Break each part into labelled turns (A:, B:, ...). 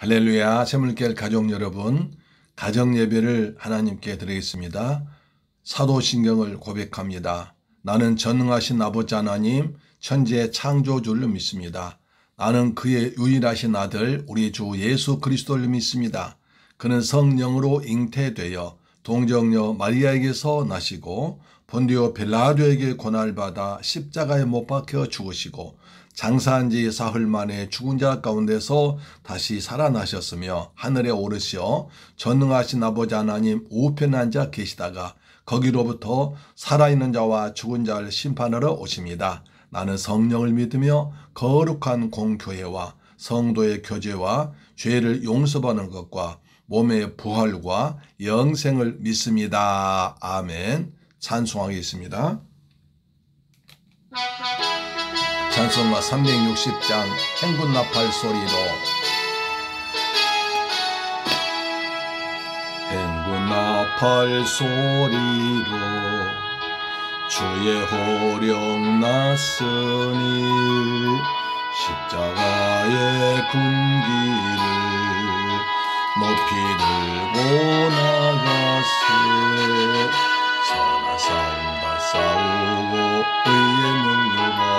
A: 할렐루야, 새물길 가족 여러분, 가정 예배를 하나님께 드리겠습니다. 사도신경을 고백합니다. 나는 전능하신 아버지 하나님, 천지의 창조주를 믿습니다. 나는 그의 유일하신 아들 우리 주 예수 그리스도를 믿습니다. 그는 성령으로 잉태되어 동정녀 마리아에게서 나시고 본디오 빌라도에게 고난받아 십자가에 못 박혀 죽으시고 장사한 지 사흘 만에 죽은 자 가운데서 다시 살아나셨으며 하늘에 오르시어 전능하신 아버지 하나님 우편에 앉아 계시다가 거기로부터 살아있는 자와 죽은 자를 심판하러 오십니다. 나는 성령을 믿으며 거룩한 공교회와 성도의 교제와 죄를 용서받는 것과 몸의 부활과 영생을 믿습니다. 아멘. 찬송하겠습니다. 찬송가 360장 행군나팔 소리로 행군나팔 소리로 주의 호령 났으니 십자가의 군기를 높이 들고 나가세 선한 싸움 다 싸우고 의의 멸류관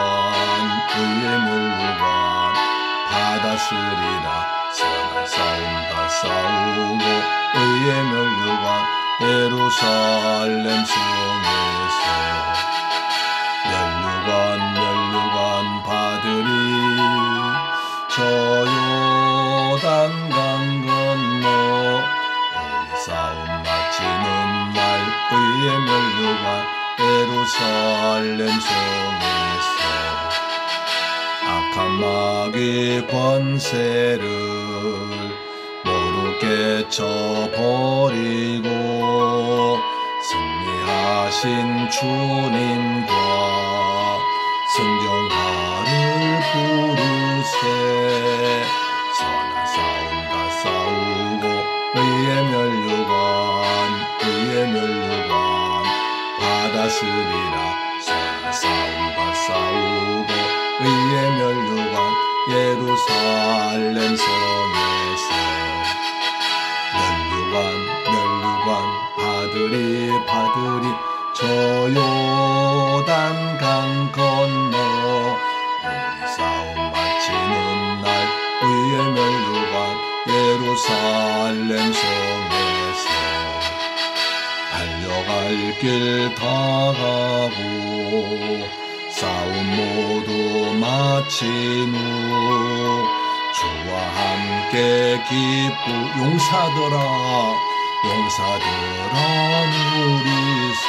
A: 받았으리라 선한 싸움 다 싸우고 의의 멸류관 예루살렘 성에서 멸류관 받으리 저 요단 강 건너 우리 싸움 마치는 날 의의 멸류관 예루살렘 성에서 악한 마귀 권세를 모두 깨쳐버리고 승리하신 주님과 성경가를 부르세 선한 싸움 다 싸우고 의의 멸류관 받았으리라 선한 싸움 다 싸우고 의의 멸류관 예루살렘 성에서 멸류관 받으리 저 요단 강 건너 우리 싸움 마치는 날 의의 멸류관 예루살렘 성에서 달려갈 길 다 가고 싸움 모두 마친 후 주와 함께 기쁘 용사들아 누리세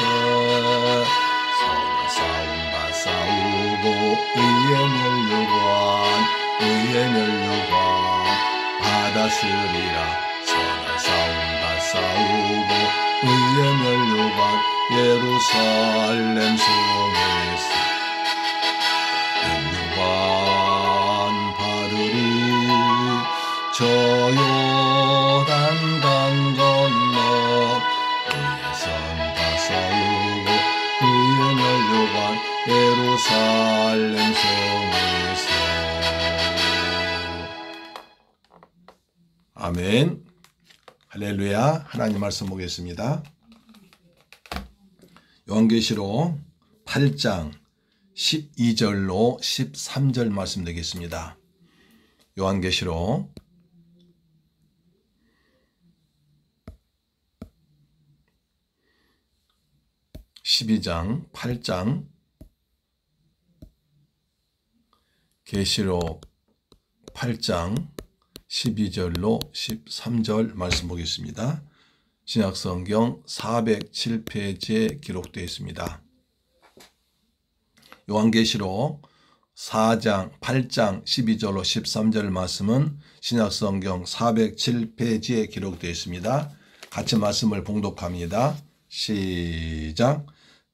A: 선한 싸움 다 싸우고 의의 멸류관 받았으리라 선한 싸움 다 싸우고 의의 멸류관 예루살렘 성에서 멸류관 받으리 저 요단 강 건너 의의 선 다 싸우고 의의 멸류관 예루살렘 성에서 아멘. 할렐루야. 하나님 말씀 보겠습니다. 요한계시록 8장 12절로 13절 말씀 되겠습니다. 요한계시록 12장 8장 계시록 8장 12절로 13절 말씀 보겠습니다. 신약성경 407페이지에 기록되어 있습니다. 요한계시록 4장 8장 12절로 13절 말씀은 신약성경 407페이지에 기록되어 있습니다. 같이 말씀을 봉독합니다. 시작.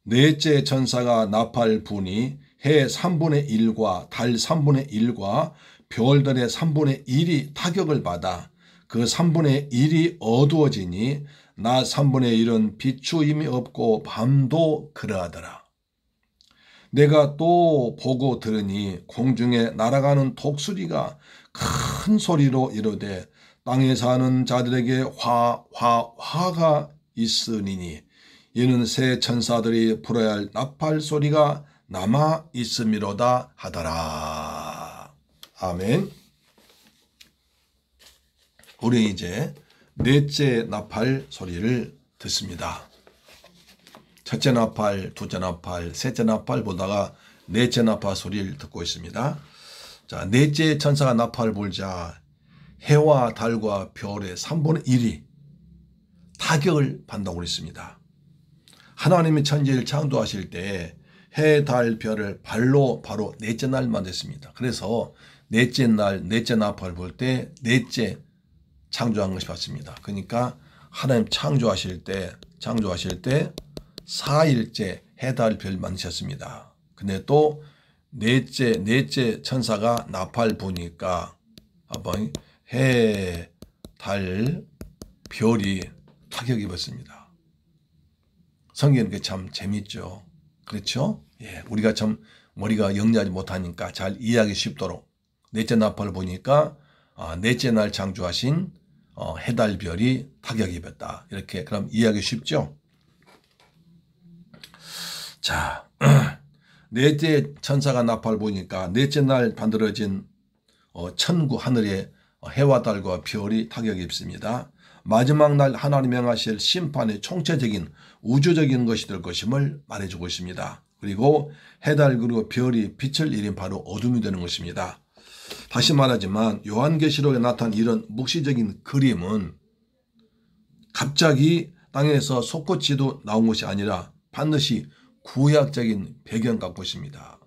A: 넷째 천사가 나팔 부니 해 3분의 1과 달 3분의 1과 별들의 3분의 1이 타격을 받아 그 3분의 1이 어두워지니 낮 3분의 1은 비추임이 없고 밤도 그러하더라. 내가 또 보고 들으니 공중에 날아가는 독수리가 큰 소리로 이르되 땅에 사는 자들에게 화가 있으니니 이는 새 천사들이 불어야 할 나팔 소리가 남아 있음이로다 하더라. 아멘. 우리 이제 넷째 나팔 소리를 듣습니다. 첫째 나팔, 둘째 나팔, 셋째 나팔 보다가 넷째 나팔 소리를 듣고 있습니다. 자, 넷째 천사가 나팔을 불자 해와 달과 별의 3분의 1이 타격을 받는다고 그랬습니다. 하나님이 천지를 창조하실 때 해, 달, 별을 발로 바로 넷째 날 만들었습니다. 그래서 넷째 날, 넷째 나팔을 불 때 넷째 창조한 것이 맞습니다. 그러니까 하나님 창조하실 때 4일째 해, 달, 별 만드셨습니다. 근데 또 넷째 천사가 나팔 부니까 한번 해, 달, 별이 타격이 입었습니다. 성경은 참 재밌죠. 그렇죠? 예, 우리가 참 머리가 영리하지 못하니까 잘 이해하기 쉽도록 넷째 나팔을 보니까 넷째 날 창조하신 해, 달, 별이 타격이 입었다. 이렇게 그럼 이해하기 쉽죠? 자, 넷째 천사가 나팔 보니까 넷째 날 만들어진 천구 하늘에 해와 달과 별이 타격이 입습니다. 마지막 날 하나님이 행하실 심판의 총체적인 우주적인 것이 될 것임을 말해주고 있습니다. 그리고 해, 달, 그리고 별이 빛을 잃은 바로 어둠이 되는 것입니다. 다시 말하지만 요한계시록에 나타난 이런 묵시적인 그림은 갑자기 땅에서 솟구치도 나온 것이 아니라 반드시 구약적인 배경 갖고 있습니다.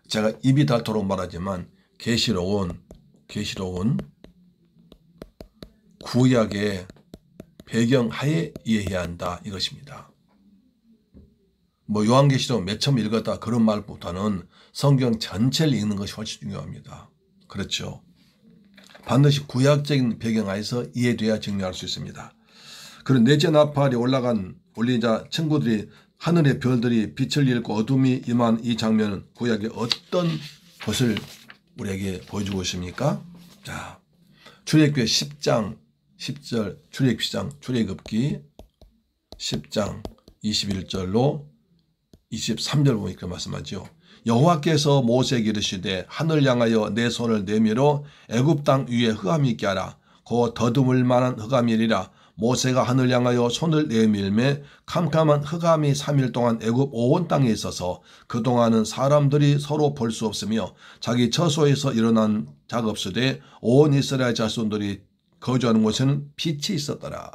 A: 제가 입이 닳도록 말하지만 계시록은 구약의 배경하에 이해해야 한다 이것입니다. 요한계시록 몇 점 읽었다 그런 말보다는 성경 전체를 읽는 것이 훨씬 중요합니다. 그렇죠. 반드시 구약적인 배경하에서 이해돼야 증명할 수 있습니다. 그런 넷째 나팔이 올리자 친구들이 하늘의 별들이 빛을 잃고 어둠이 임한 이 장면은 구약의 어떤 것을 우리에게 보여주고 있습니까? 자, 출애굽기 10장 10절 출애굽기 10장 21절로 23절 보면 이렇게 말씀하죠. 여호와께서 모세에게 이르시되 하늘 향하여 내 손을 내밀어 애굽 땅 위에 흑암이 있게 하라. 곧 더듬을 만한 흑암이리라. 모세가 하늘 향하여 손을 내밀매 캄캄한 흑암이 3일 동안 애굽 온 땅에 있어서 그동안은 사람들이 서로 볼 수 없으며 자기 처소에서 일어난 자가 없으되 온 이스라엘 자손들이 거주하는 곳에는 빛이 있었더라.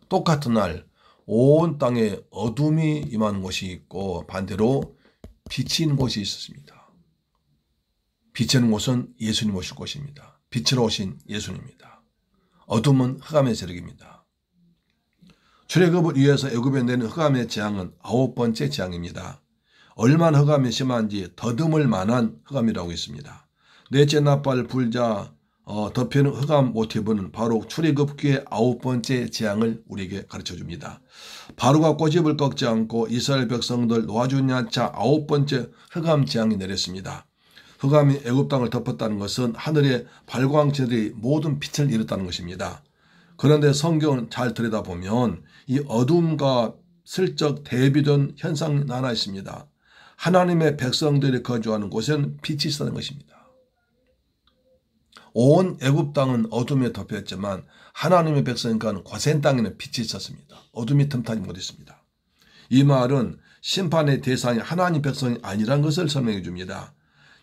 A: 똑같은 날 온 땅에 어둠이 임하는 곳이 있고 반대로 빛이 있는 곳이 있었습니다. 빛이 있는 곳은 예수님 오실 곳입니다. 빛으로 오신 예수님입니다. 어둠은 흑암의 세력입니다. 출애굽을 위해서 애굽에 내는 흑암의 재앙은 9번째 재앙입니다. 얼마나 흑암이 심한지 더듬을 만한 흑암이라고 있습니다. 넷째 나팔 불자 덮이는 흑암 모티브는 바로 출애굽기의 9번째 재앙을 우리에게 가르쳐줍니다. 바로가 꼬집을 꺾지 않고 이스라엘 백성들 놓아주냐차 9번째 흑암 재앙이 내렸습니다. 흑암이 애굽 땅을 덮었다는 것은 하늘의 발광체들이 모든 빛을 잃었다는 것입니다. 그런데 성경을 잘 들여다보면 이 어둠과 슬쩍 대비된 현상이 하나 있습니다. 하나님의 백성들이 거주하는 곳에는 빛이 있었다는 것입니다. 온 애굽 땅은 어둠에 덮였지만 하나님의 백성과는 고센 땅에는 빛이 있었습니다. 어둠이 틈타지 못했습니다. 이 말은 심판의 대상이 하나님 백성이 아니란 것을 설명해 줍니다.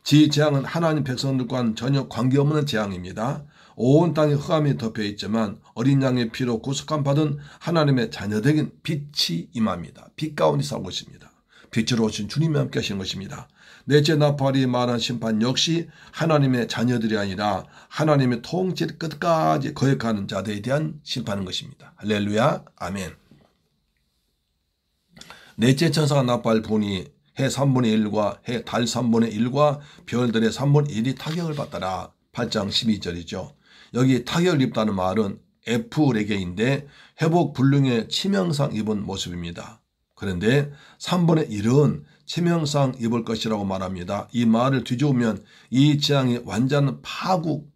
A: 지 재앙은 하나님 백성들과는 전혀 관계없는 재앙입니다. 온 땅에 흑암이 덮여 있지만 어린 양의 피로 구속함 받은 하나님의 자녀들에겐 빛이 임합니다. 빛 가운데 살고 있습니다. 빛으로 오신 주님이 함께 하시는 것입니다. 넷째 나팔이 말한 심판 역시 하나님의 자녀들이 아니라 하나님의 통치 끝까지 거역하는 자들에 대한 심판인 것입니다. 할렐루야, 아멘. 넷째 천사가 나팔 부니 해 3분의 1과 해 달 3분의 1과 별들의 3분의 1이 타격을 받더라. 8장 12절이죠. 여기 타격을 입다는 말은 F레게인데 회복 불능의 치명상 입은 모습입니다. 그런데 3분의 1은 치명상 입을 것이라고 말합니다. 이 말을 뒤집으면 이 재앙이 완전 파국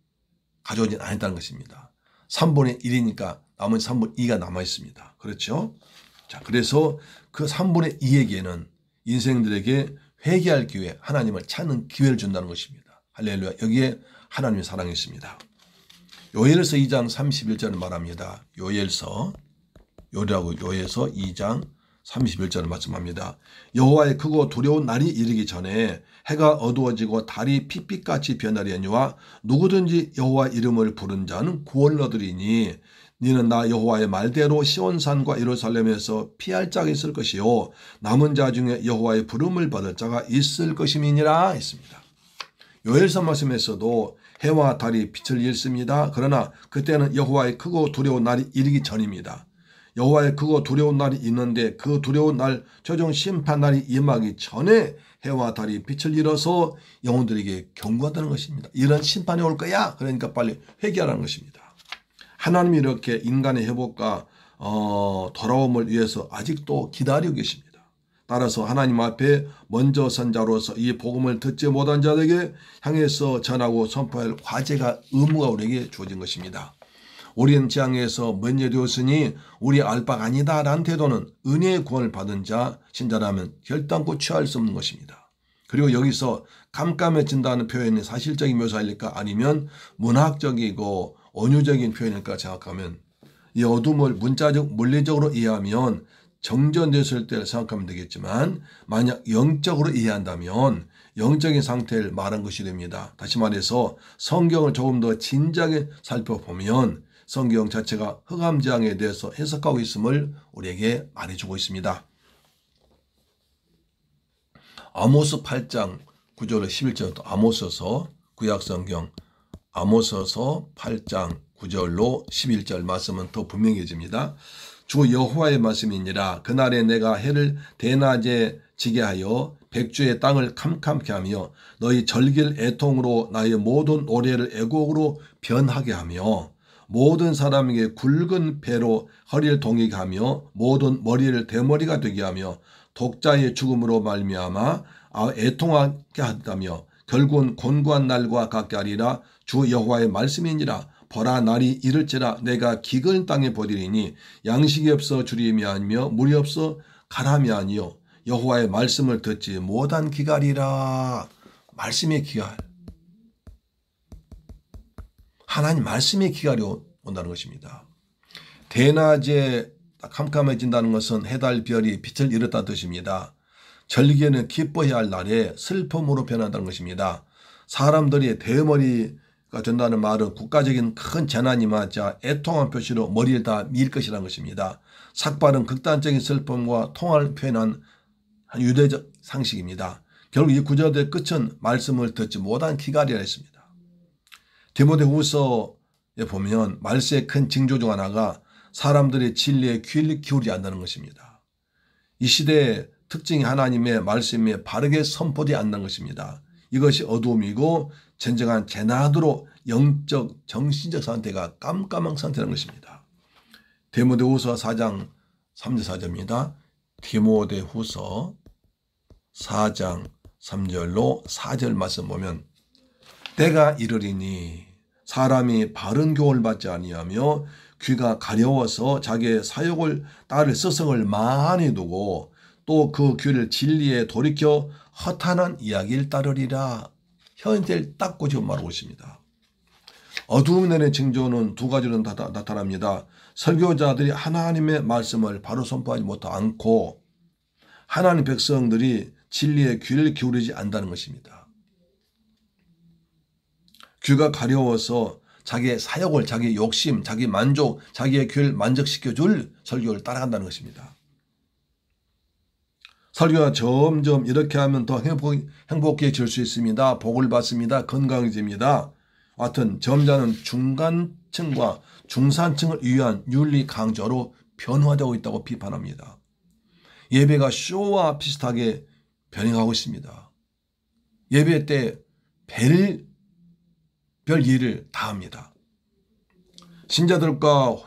A: 가져오진 않았다는 것입니다. 3분의 1이니까 나머지 3분의 2가 남아 있습니다. 그렇죠? 자, 그래서 그 3분의 2에게는 인생들에게 회개할 기회, 하나님을 찾는 기회를 준다는 것입니다. 할렐루야. 여기에 하나님의 사랑이 있습니다. 요엘서 2장 31절을 말합니다. 요엘서 2장 31절을 말씀합니다. 여호와의 크고 두려운 날이 이르기 전에 해가 어두워지고 달이 핏빛같이 변하려니와 누구든지 여호와 이름을 부른 자는 구원을 얻으리니 너는 나 여호와의 말대로 시온산과 예루살렘에서 피할 자가 있을 것이요 남은 자 중에 여호와의 부름을 받을 자가 있을 것임이니라 했습니다. 요엘서 말씀에서도 해와 달이 빛을 잃습니다. 그러나 그때는 여호와의 크고 두려운 날이 이르기 전입니다. 여호와의 크고 두려운 날이 있는데 그 두려운 날 최종 심판 날이 임하기 전에 해와 달이 빛을 잃어서 영혼들에게 경고한다는 것입니다. 이런 심판이 올 거야. 그러니까 빨리 회개하라는 것입니다. 하나님이 이렇게 인간의 회복과 돌아옴을 위해서 아직도 기다리고 계십니다. 따라서 하나님 앞에 먼저 선자로서 이 복음을 듣지 못한 자들에게 향해서 전하고 선포할 과제가 의무가 우리에게 주어진 것입니다. 우리는 재앙에서 면제되었으니 우리 알 바가 아니다 라는 태도는 은혜의 구원을 받은 자 신자라면 결단코 취할 수 없는 것입니다. 그리고 여기서 깜깜해진다는 표현이 사실적인 묘사일까 아니면 문학적이고 언유적인 표현일까 생각하면 이 어둠을 문자적 물리적으로 이해하면 정전됐을 때를 생각하면 되겠지만 만약 영적으로 이해한다면 영적인 상태를 말한 것이 됩니다. 다시 말해서 성경을 조금 더 진지하게 살펴보면 성경 자체가 흑암재앙에 대해서 해석하고 있음을 우리에게 말해주고 있습니다. 아모스 8장 9절로 11절부터 아모스서 구약성경 아모스서 8장 9절로 11절 말씀은 더 분명해집니다. 주 여호와의 말씀이니라. 그날에 내가 해를 대낮에 지게 하여 백주의 땅을 캄캄케 하며 너희 절길 애통으로 나의 모든 노래를 애곡으로 변하게 하며 모든 사람에게 굵은 배로 허리를 동이게 하며 모든 머리를 대머리가 되게 하며 독자의 죽음으로 말미암아 애통하게 한다며 결국은 곤고한 날과 같게 하리라. 주 여호와의 말씀이니라. 보라 날이 이를지라 내가 기근 땅에 보리니 양식이 없어 주림이 아니며 물이 없어 가람이 아니요 여호와의 말씀을 듣지 못한 기갈이라. 말씀의 기갈. 하나님 말씀의 기갈이 온다는 것입니다. 대낮에 캄캄해진다는 것은 해달 별이 빛을 잃었다는 뜻입니다. 절기에는 기뻐해야 할 날에 슬픔으로 변한다는 것입니다. 사람들이 대머리가 된다는 말은 국가적인 큰 재난이 맞아 애통한 표시로 머리를 다 밀 것이라는 것입니다. 삭발은 극단적인 슬픔과 통화를 표현한 유대적 상식입니다. 결국 이 구절의 끝은 말씀을 듣지 못한 기갈이라 했습니다. 디모데후서에 보면 말세의 큰 징조 중 하나가 사람들의 진리에 귀를 기울이지 않는다는 것입니다. 이 시대의 특징이 하나님의 말씀에 바르게 선포되지 않는 것입니다. 이것이 어두움이고 진정한 재난으로 영적 정신적 상태가 깜깜한 상태라는 것입니다. 디모데후서 4장 3절 4절입니다. 디모데후서 4장 3절로 4절 말씀 보면 때가 이르리니 사람이 바른 교훈을 받지 아니하며 귀가 가려워서 자기의 사욕을 따를 스승을 많이 두고 또 그 귀를 진리에 돌이켜 허탄한 이야기를 따르리라. 현재를 딱 꼬집어 말하고 있습니다. 어두움이 내린 징조는 두 가지로 나타납니다. 설교자들이 하나님의 말씀을 바로 선포하지 못하지 않고 하나님 백성들이 진리에 귀를 기울이지 않는다는 것입니다. 귀가 가려워서 자기의 사욕을, 자기의 욕심, 자기 만족, 자기의 귀를 만족시켜줄 설교를 따라간다는 것입니다. 설교가 점점 이렇게 하면 더 행복해질 수 있습니다. 복을 받습니다. 건강해집니다. 하여튼 점잖은 중간층과 중산층을 위한 윤리 강조로 변화되고 있다고 비판합니다. 예배가 쇼와 비슷하게 변해가고 있습니다. 예배 때 별 일을 다 합니다. 신자들도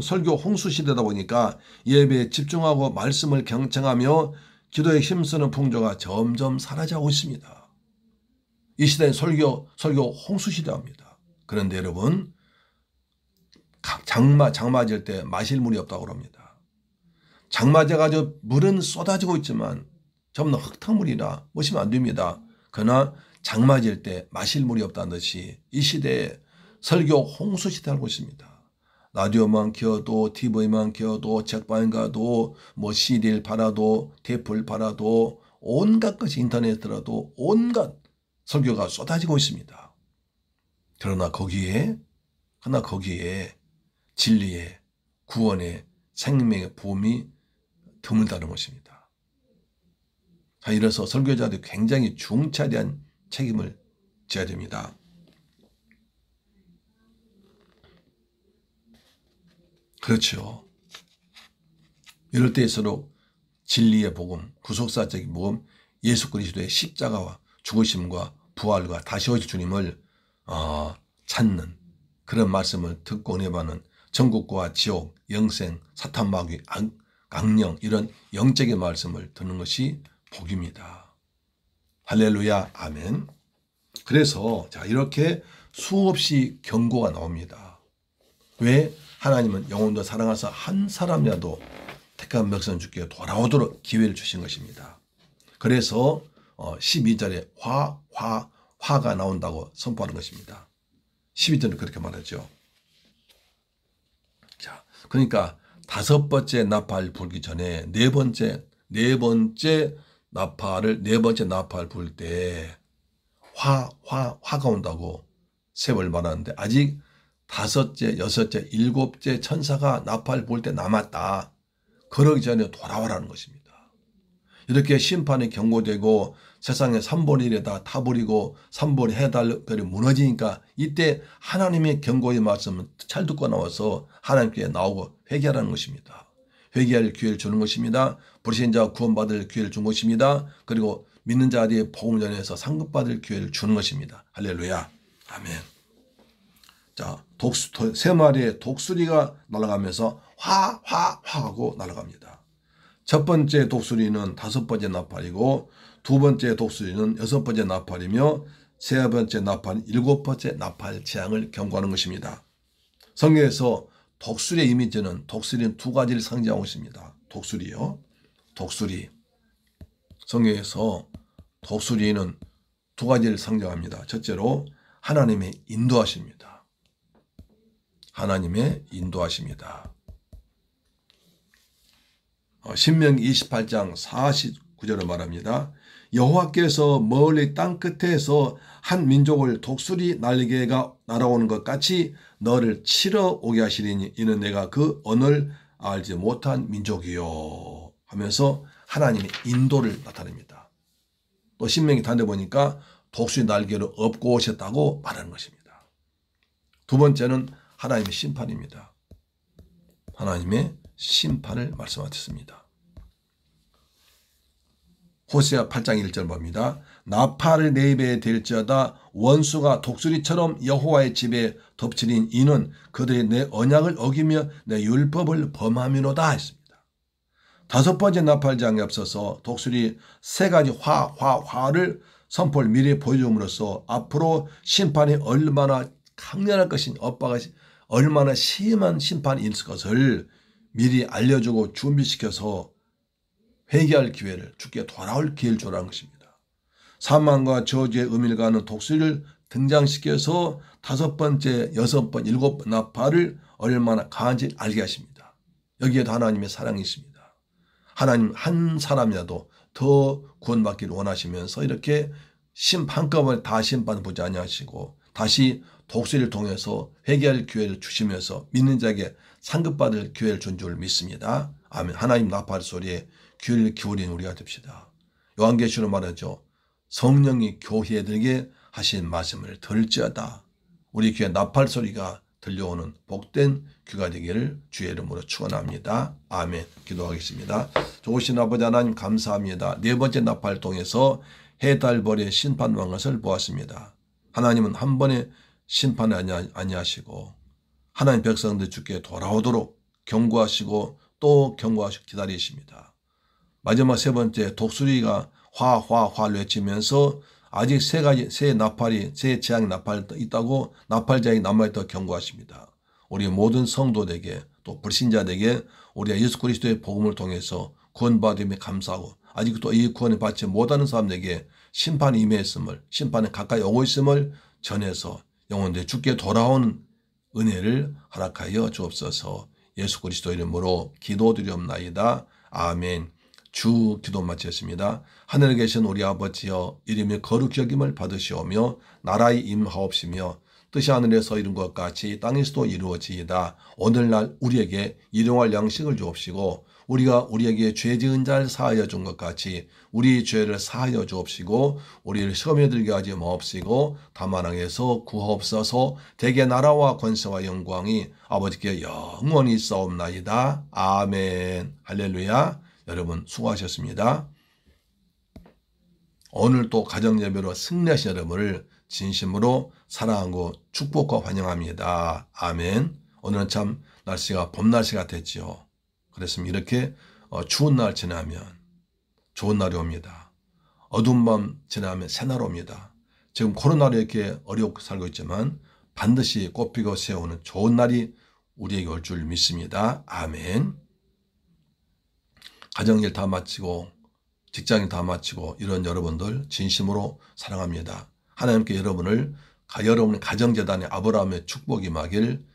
A: 설교 홍수 시대다 보니까 예배에 집중하고 말씀을 경청하며 기도에 힘쓰는 풍조가 점점 사라져가고 있습니다. 이 시대는 설교 홍수시대입니다. 그런데 여러분, 장마질 때 마실 물이 없다고 합니다. 장마져가지고 물은 쏟아지고 있지만 전부 다 흙탕물이라 마시면 안 됩니다. 그러나 장마질 때 마실 물이 없다는 듯이 이 시대에 설교 홍수시대를 하고 있습니다. 라디오만 켜도 TV만 켜도 책방 가도 뭐 CD를 팔아도 테이프를 팔아도 온갖 것이 인터넷에 들어도 온갖 설교가 쏟아지고 있습니다. 그러나 거기에 진리의 구원의 생명의 보험이 드물다는 것입니다. 자, 이래서 설교자들이 굉장히 중차대한 책임을 져야 됩니다. 그렇죠. 이럴 때일수록 진리의 복음, 구속사적인 복음, 예수 그리스도의 십자가와 죽으심과 부활과 다시 오실 주님을 찾는 그런 말씀을 듣고 은혜 받는 천국과 지옥, 영생, 사탄 마귀, 악령 이런 영적인 말씀을 듣는 것이 복입니다. 할렐루야, 아멘. 그래서 자, 이렇게 수없이 경고가 나옵니다. 왜? 하나님은 영혼도 사랑하사 한 사람이라도 택한 백성 주께 돌아오도록 기회를 주신 것입니다. 그래서 12절에 화가 나온다고 선포하는 것입니다. 12절은 그렇게 말하죠. 자, 그러니까 다섯 번째 나팔 불기 전에 네 번째 나팔을 불 때 화가 온다고 세월 말하는데 아직 다섯째, 여섯째, 일곱째 천사가 나팔 불 때 남았다. 그러기 전에 돌아와라는 것입니다. 이렇게 심판이 경고되고 세상에 3분의 1에 다 타버리고 3분의 해달별이 무너지니까 이때 하나님의 경고의 말씀을 잘 듣고 나와서 하나님께 나오고 회개하라는 것입니다. 회개할 기회를 주는 것입니다. 불신자가 구원받을 기회를 준 것입니다. 그리고 믿는 자들이 복음을 전해서 상급받을 기회를 주는 것입니다. 할렐루야. 아멘. 자, 세 마리의 독수리가 날아가면서 하고 날아갑니다. 첫 번째 독수리는 다섯 번째 나팔이고 두 번째 독수리는 여섯 번째 나팔이며 세 번째 나팔은 일곱 번째 나팔 재앙을 경고하는 것입니다. 성경에서 독수리의 이미지는 독수리는 두 가지를 상징하고 있습니다. 독수리요. 독수리. 성경에서 독수리는 두 가지를 상징합니다. 첫째로 하나님의 인도하십니다. 하나님의 인도하십니다. 신명기 28장 49절을 말합니다. 여호와께서 멀리 땅 끝에서 한 민족을 독수리 날개가 날아오는 것 같이 너를 치러 오게 하시리니 이는 내가 그 언어를 알지 못한 민족이요 하면서 하나님의 인도를 나타냅니다. 또 신명기 단에 보니까 독수리 날개로 업고 오셨다고 말하는 것입니다. 두 번째는 하나님의 심판입니다. 하나님의 심판을 말씀하셨습니다. 호세아 8장 1절 봅니다. 나팔을 내 입에 댈지어다 원수가 독수리처럼 여호와의 집에 덮치린 이는 그들이 내 언약을 어기며 내 율법을 범함이로다 했습니다. 다섯 번째 나팔장에 앞서서 독수리 세 가지 화를 선포를 미리 보여줌으로써 앞으로 심판이 얼마나 강렬할 것인 얼마나 심한 심판이 있을 것을 미리 알려주고 준비시켜서 회개할 기회를 주께 돌아올 기회를 주라는 것입니다. 사망과 저주의 의미를 가는 독수리를 등장시켜서 다섯 번째, 여섯 번, 일곱 번 나팔을 얼마나 강한지 알게 하십니다. 여기에도 하나님의 사랑이 있습니다. 하나님 한 사람이라도 더 구원받기를 원하시면서 이렇게 한꺼번에 다 심판 보지 아니하시고 다시 독수리를 통해서 회개할 기회를 주시면서 믿는 자에게 상급받을 기회를 준 줄 믿습니다. 아멘. 하나님 나팔 소리에 귀를 기울인 우리가 됩시다. 요한계시로 말하죠. 성령이 교회들에게 하신 말씀을 들을지어다. 우리 귀에 나팔 소리가 들려오는 복된 귀가 되기를 주의 이름으로 축원합니다. 아멘. 기도하겠습니다. 좋으신 아버지 하나님 감사합니다. 네 번째 나팔을 통해서 해달벌의 심판왕 것을 보았습니다. 하나님은 한 번에 심판을 아니하시고 하나님 백성들 주께 돌아오도록 경고하시고 또 경고하시고 기다리십니다. 마지막 세 번째 독수리가 화화화 외치면서 아직 새 나팔이 새 재앙 나팔 있다고 나팔자에 남아있다고 경고하십니다. 우리 모든 성도들에게 또 불신자들에게 우리가 예수 그리스도의 복음을 통해서 구원받음에 감사하고 아직도 이 구원을 받지 못하는 사람들에게 심판이 임했음을 심판에 가까이 오고 있음을 전해서 영혼들이 주께 돌아오는 은혜를 허락하여 주옵소서. 예수 그리스도 이름으로 기도드리옵나이다. 아멘. 주 기도 마쳤습니다. 하늘에 계신 우리 아버지여 이름이 거룩히 여김을 받으시오며 나라의 임하옵시며 뜻이 하늘에서 이룬 것 같이 땅에서도 이루어지이다. 오늘날 우리에게 일용할 양식을 주옵시고 우리가 우리에게 죄 지은 자를 사하여 준 것 같이 우리 죄를 사하여 주옵시고 우리를 시험에 들게 하지 마옵시고 다만 악에서 구하옵소서. 대개 나라와 권세와 영광이 아버지께 영원히 있사옵나이다. 아멘. 할렐루야. 여러분 수고하셨습니다. 오늘 또 가정예배로 승리하신 여러분을 진심으로 사랑하고 축복과 환영합니다. 아멘. 오늘은 참 날씨가 봄날씨 같았지요. 그랬으면 이렇게 추운 날 지나면 좋은 날이 옵니다. 어두운 밤 지나면 새날 옵니다. 지금 코로나로 이렇게 어렵게 살고 있지만 반드시 꽃피고 새어오는 좋은 날이 우리에게 올 줄 믿습니다. 아멘. 가정일 다 마치고 직장일 다 마치고 이런 여러분들 진심으로 사랑합니다. 하나님께 여러분의 가정재단의 아브라함의 축복이 임하길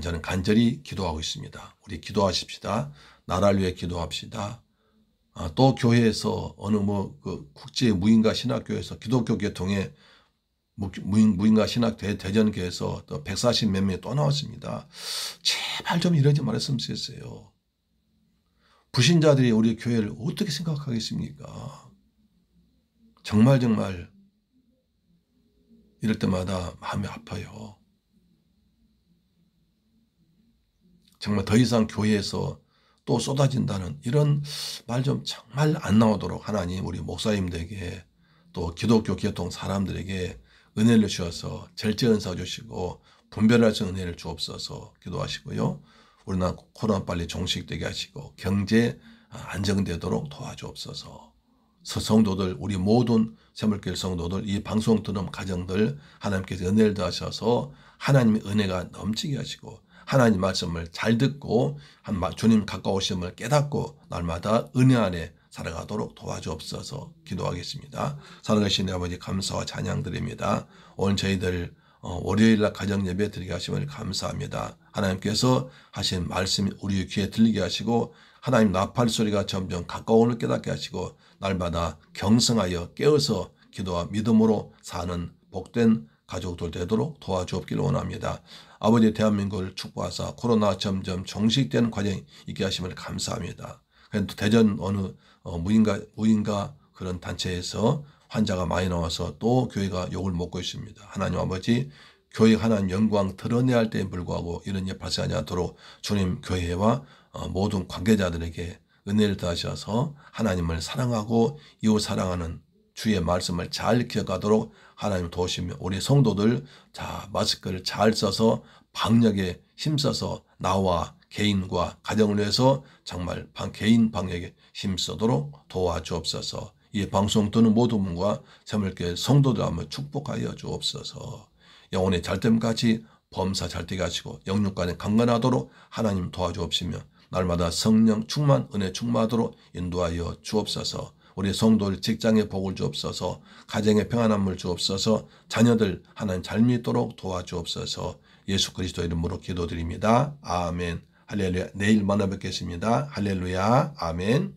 A: 저는 간절히 기도하고 있습니다. 우리 기도하십시다. 나라를 위해 기도합시다. 또 교회에서 어느 국제 무인가 신학교에서 기독교 계통의 무인가 신학 대전교회에서 또 140 몇 명이 또 나왔습니다. 제발 좀 이러지 말았으면 좋겠어요. 불신자들이 우리 교회를 어떻게 생각하겠습니까? 정말 이럴 때마다 마음이 아파요. 정말 더 이상 교회에서 또 쏟아진다는 이런 말 좀 정말 안 나오도록 하나님 우리 목사님들에게 또 기독교 계통 사람들에게 은혜를 주셔서 절제은사 주시고 분별할 수 있는 은혜를 주옵소서 기도하시고요. 우리나라 코로나 빨리 종식되게 하시고 경제 안정되도록 도와주옵소서. 성도들 우리 모든 새물교회 성도들 이 방송 들은 가정들 하나님께서 은혜를 더하셔서 하나님의 은혜가 넘치게 하시고 하나님 말씀을 잘 듣고 주님 가까우심을 깨닫고 날마다 은혜 안에 살아가도록 도와주옵소서 기도하겠습니다. 살아계신 아버지 감사와 찬양 드립니다. 오늘 저희들 월요일날 가정예배 드리게 하심을 감사합니다. 하나님께서 하신 말씀이 우리 귀에 들리게 하시고 하나님 나팔 소리가 점점 가까움을 깨닫게 하시고 날마다 경성하여 깨어서 기도와 믿음으로 사는 복된 가족들 되도록 도와주옵기를 원합니다. 아버지 대한민국을 축복하사 코로나 점점 종식되는 과정이 있게 하심을 감사합니다. 대전 어느 무인가 그런 단체에서 환자가 많이 나와서 또 교회가 욕을 먹고 있습니다. 하나님 아버지 교회 하나님 영광 드러내야 할 때에 불구하고 이런 일 발생하지 않도록 주님 교회와 모든 관계자들에게 은혜를 더하셔서 하나님을 사랑하고 이웃 사랑하는 주의 말씀을 잘 기억하도록 하나님 도우시며 우리 성도들 마스크를 잘 써서 방역에 힘써서 나와 개인과 가정을 위해서 정말 개인 방역에 힘쓰도록 도와주옵소서. 이 방송 듣는 모든 분과 새물교회 성도들 한번 축복하여 주옵소서. 영혼의 잘됨까지 범사 잘되게 하시고 영육간에 강건하도록 하나님 도와주옵시며 날마다 성령 충만 은혜 충만하도록 인도하여 주옵소서. 우리 성도들 직장에 복을 주옵소서. 가정에 평안함을 주옵소서. 자녀들 하나님 잘 믿도록 도와주옵소서. 예수 그리스도 이름으로 기도드립니다. 아멘. 할렐루야. 내일 만나 뵙겠습니다. 할렐루야. 아멘.